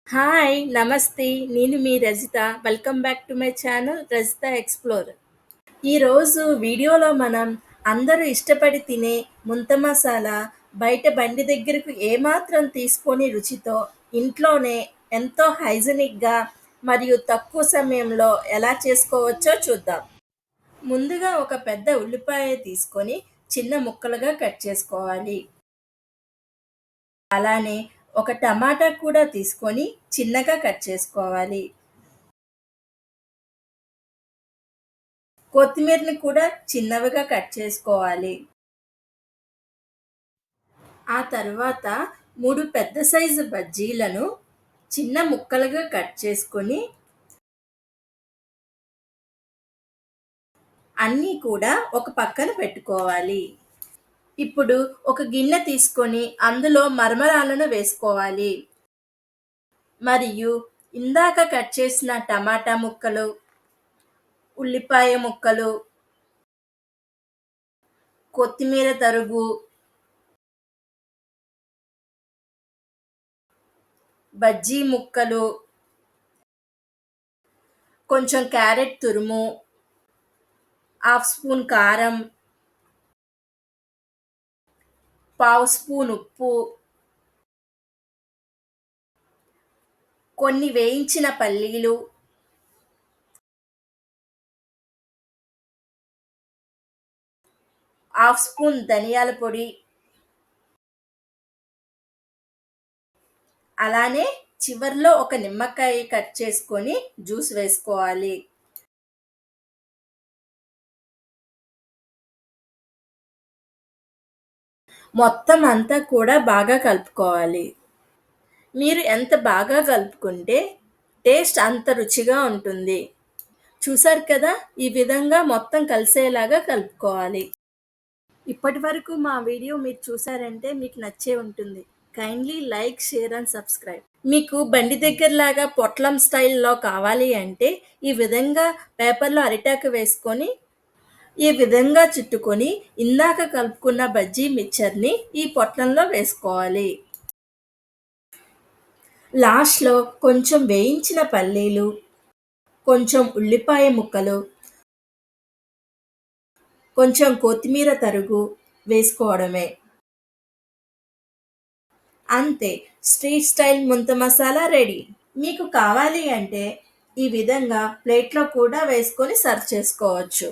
Hi! నమస్తే. నేను మీ Rajitha. Welcome back to my channel 'Rajitha explorer'. ఈరోజు వీడియోలో మనం అందరూ ఇష్టపడి తినే ముంత మసాలా బయట బండి దగ్గరకు ఏమాత్రం తీసిపోని రుచితో ఇంట్లోనే ఎంతో హైజీనిక్‌గా మరియు తక్కువ సమయంలో ఎలా చేసుకోవచ్చో చూద్దాం. ముందుగా ఒక పెద్ద ఉల్లిపాయ తీసుకొని చిన్న ముక్కలుగా కట్ చేసుకోవాలి. అలానే ఒక టమాటా కూడా తీసుకొని చిన్నగా కట్ చేసుకోవాలి. కొత్తిమీరని కూడా చిన్నవిగా కట్ చేసుకోవాలి. ఆ తర్వాత 3 పెద్ద సైజు బజ్జీలను చిన్న ముక్కలుగా కట్ చేసుకొని అన్నీ కూడా ఒక పక్కన పెట్టుకోవాలి. ఇప్పుడు ఒక గిన్నె తీసుకొని అందులో మరమరాలను వేసుకోవాలి. మరియు ఇందాక కట్ చేసిన టమాటా ముక్కలు, ఉల్లిపాయ ముక్కలు, కొత్తిమీర తరుగు, బజ్జీ ముక్కలు, కొంచెం క్యారెట్ తురుము, హాఫ్ స్పూన్ కారం, పావు స్పూన్ ఉప్పు, కొన్ని వేయించిన పల్లీలు, హాఫ్ స్పూన్ ధనియాల పొడి, అలానే చివర్లో ఒక నిమ్మకాయ కట్ చేసుకొని జ్యూస్ వేసుకోవాలి. మొత్తం అంతా కూడా బాగా కలుపుకోవాలి. మీరు ఎంత బాగా కలుపుకుంటే టేస్ట్ అంత రుచిగా ఉంటుంది. చూసారు కదా! ఈ విధంగా మొత్తం కలిసేలాగా కలుపుకోవాలి. ఇప్పటివరకు మా వీడియో మీరు చూసారంటే మీకు నచ్చే ఉంటుంది. Kindly like, share and subscribe. మీకు బండి దగ్గరలాగా పొట్లం స్టైల్‌లో కావాలి అంటే ఈ విధంగా పేపర్‌లో అరిటాకు వేసుకొని, ఈ విధంగా చుట్టుకొని ఇందాక కలుపుకున్న బజ్జీ మిక్చర్‌ని ఈ పొట్లంలో వేసుకోవాలి. లాస్ట్‌లో కొంచెం వేయించిన పల్లీలు, కొంచెం ఉల్లిపాయ ముక్కలు, కొంచెం కొత్తిమీర తరుగు వేసుకోవడమే. అంతే, స్ట్రీట్ స్టైల్ ముంత మసాలా రెడీ. మీకు కావాలి అంటే ఈ విధంగా ప్లేట్‌లో కూడా వేసుకొని సర్వ్ చేసుకోవచ్చు.